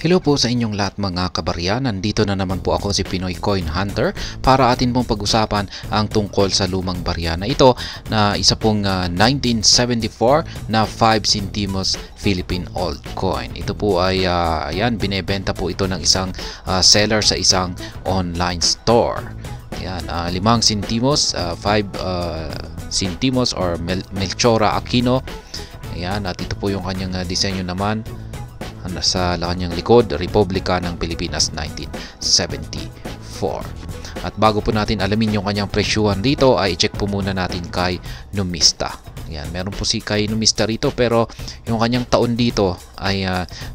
Hello po sa inyong lahat mga kabarya. Nandito na naman po ako si Pinoy Coin Hunter para atin pong pag-usapan ang tungkol sa lumang barya na ito na isa pong 1974 na 5 centimos Philippine old coin. Ito po ay ayan, binebenta po ito ng isang seller sa isang online store. Ayan, 5 centimos, 5 centimos or Melchora Aquino. Ayan, at ito po yung kanyang disenyo naman. Sa kanyang likod, Republika ng Pilipinas 1974. At bago po natin alamin yung kanyang presyuhan dito, ay i-check po muna natin kay Numista. Ayan, meron po si kay Numista rito pero yung kanyang taon dito ay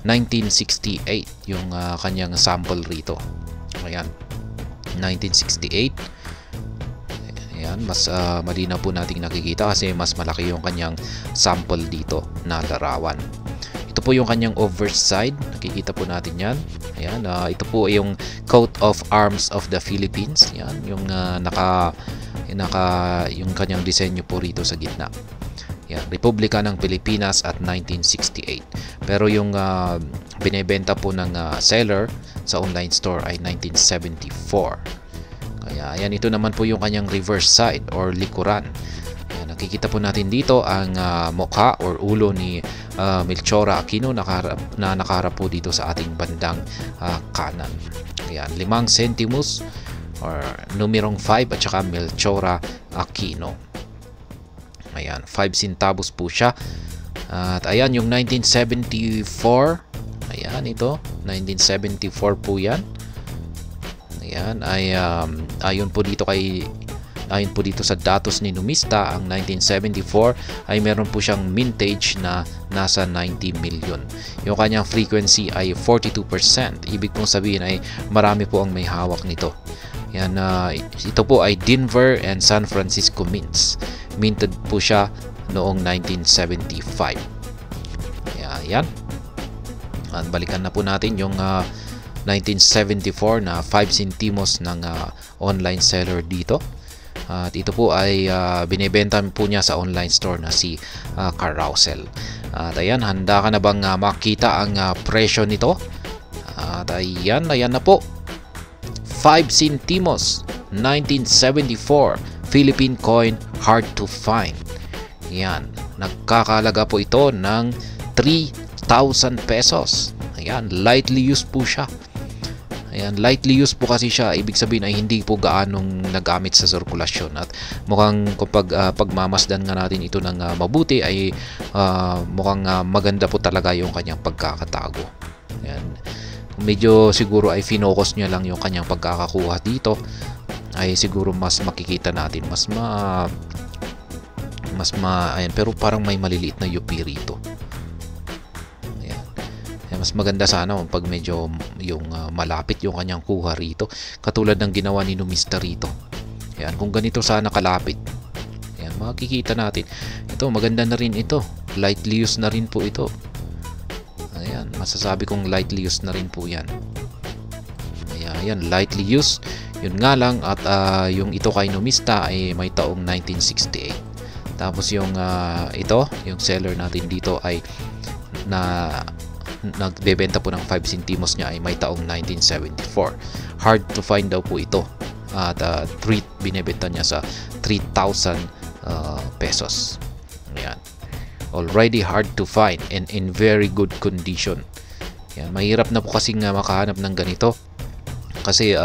1968 yung kanyang sample rito. Ayan, 1968. Ayan, mas malinaw po nating nakikita kasi mas malaki yung kanyang sample dito na larawan. Ito po yung kanyang overside. Nakikita po natin yan. Ayan, ito po yung coat of arms of the Philippines. Yan, yung yung kanyang disenyo po rito sa gitna. Yan, Republika ng Pilipinas at 1968. Pero yung binebenta po ng seller sa online store ay 1974. Kaya ayan, ito naman po yung kanyang reverse side or likuran. Ayan, nakikita po natin dito ang mukha or ulo ni Melchora Aquino na nakaharap po dito sa ating bandang kanan. Ayan, 5 centimos or numerong 5 at saka Melchora Aquino. Ayan, 5 centavos po siya. At ayan yung 1974. Ayan, ito 1974 po yan. Ayan, ay ayon po dito sa datos ni Numista, ang 1974 ay meron po siyang mintage na nasa 90 million. Yung kanyang frequency ay 42%. Ibig pong sabihin ay marami po ang may hawak nito. Yan, ito po ay Denver and San Francisco mints. Minted po siya noong 1975. Yan. At balikan na po natin yung 1974 na 5 centimos ng online seller dito. At ito po ay binebenta po niya sa online store na si Carousel. At ayan, handa ka na bang makita ang presyo nito? At ayan na po. 5 centimos 1974 Philippine coin, hard to find. Ayan, nagkakalaga po ito ng 3,000 pesos. Ayan, lightly used po siya. Ayan, lightly used po kasi siya, ibig sabihin ay hindi po gaanong nagamit sa sirkulasyon. At mukhang kapag pagmamasdan nga natin ito ng mabuti ay mukhang maganda po talaga yung kanyang pagkakatago. Ayan, medyo siguro ay finocus niya lang yung kanyang pagkakakuha dito, ay siguro mas makikita natin ayan, pero parang may maliliit na UP rito. Mas maganda sana pag medyo yung malapit yung kanyang kuha rito, katulad ng ginawa ni Numista rito. Ayan, kung ganito sana kalapit, ayan, makikita natin ito, maganda na rin ito, lightly used na rin po ito. Ayan, masasabi kong lightly used na rin po yan. Ayan, lightly used. Yun nga lang, at yung ito kay Numista ay may taong 1968. Tapos yung yung seller natin dito ay nagbebenta po ng 5 centimos niya ay may taong 1974. Hard to find daw po ito. At binebenta niya sa 3,000 pesos. Ayan, already hard to find and in very good condition. Ayan, mahirap na po kasing makahanap ng ganito kasi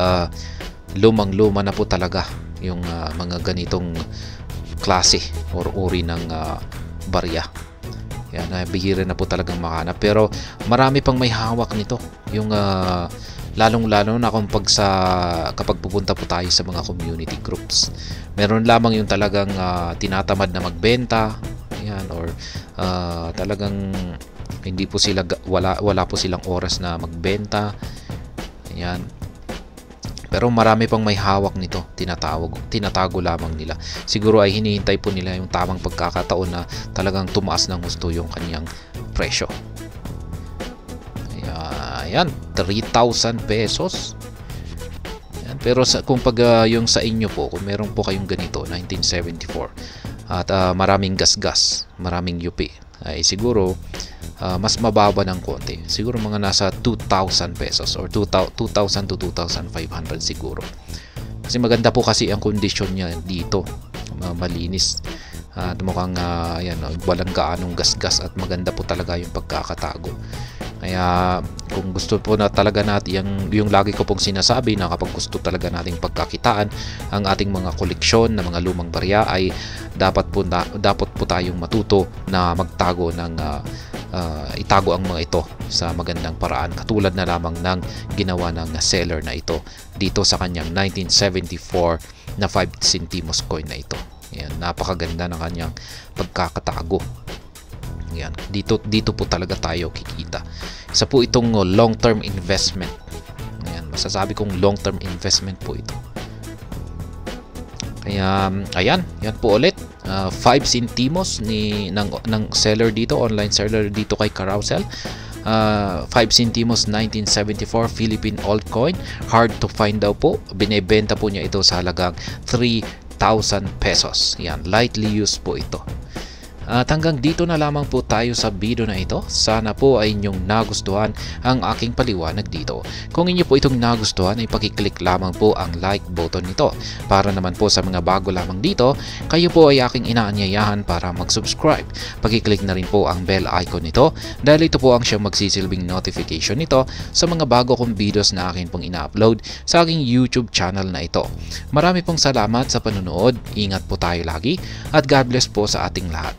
lumang-luma na po talaga yung mga ganitong klase or uri ng barya. Yan, bihira na po talagang makahanap, pero marami pang may hawak nito. Yung lalong-lalo na kapag pupunta po tayo sa mga community groups. Meron lamang yung talagang tinatamad na magbenta. Yan, or talagang hindi po sila wala po silang oras na magbenta. Yan. Pero marami pang may hawak nito, tinatago lamang nila. Siguro ay hinihintay po nila yung tamang pagkakataon na talagang tumaas ng gusto yung kanyang presyo. Ayan, 3,000 pesos. Ayan, pero kung yung sa inyo po, kung meron po kayong ganito, 1974, at maraming gasgas, maraming yupi, ay siguro mas mababa ng konti. Siguro mga nasa 2,000 pesos or 2,000 to 2,500 siguro. Kasi maganda po kasi ang kondisyon niya dito. Malinis. Mukhang walang gaanong gasgas at maganda po talaga yung pagkakatago. Kaya kung gusto po na talaga natin yung lagi ko pong sinasabi na kapag gusto talaga nating pagkakitaan ang ating mga koleksyon ng mga lumang barya, ay dapat po tayong matuto na magtago ng itago ang mga ito sa magandang paraan, katulad na lamang ng ginawa ng seller na ito dito sa kanyang 1974 na 5 centimos coin na ito. Yan, napakaganda ng kanyang pagkakatago. Yan, dito po talaga tayo kikita. Isa po itong long term investment. Yan, masasabi kong long term investment po ito. Kaya ayan, yan po ulit. 5 centimos ng seller dito, online seller dito kay Carousel. 5 centimos 1974 Philippine altcoin, hard to find daw po. Binebenta po niya ito sa halagang 3,000 pesos. Yan, lightly used po ito. At hanggang dito na lamang po tayo sa video na ito. Sana po ay inyong nagustuhan ang aking paliwanag dito. Kung inyo po itong nagustuhan, ay pakiclick lamang po ang like button nito. Para naman po sa mga bago lamang dito, kayo po ay aking inaanyayahan para mag-subscribe. Pakiclick na rin po ang bell icon nito dahil ito po ang siyang magsisilbing notification nito sa mga bago kong videos na akin pong ina-upload sa aking YouTube channel na ito. Marami pong salamat sa panonood. Ingat po tayo lagi at God bless po sa ating lahat.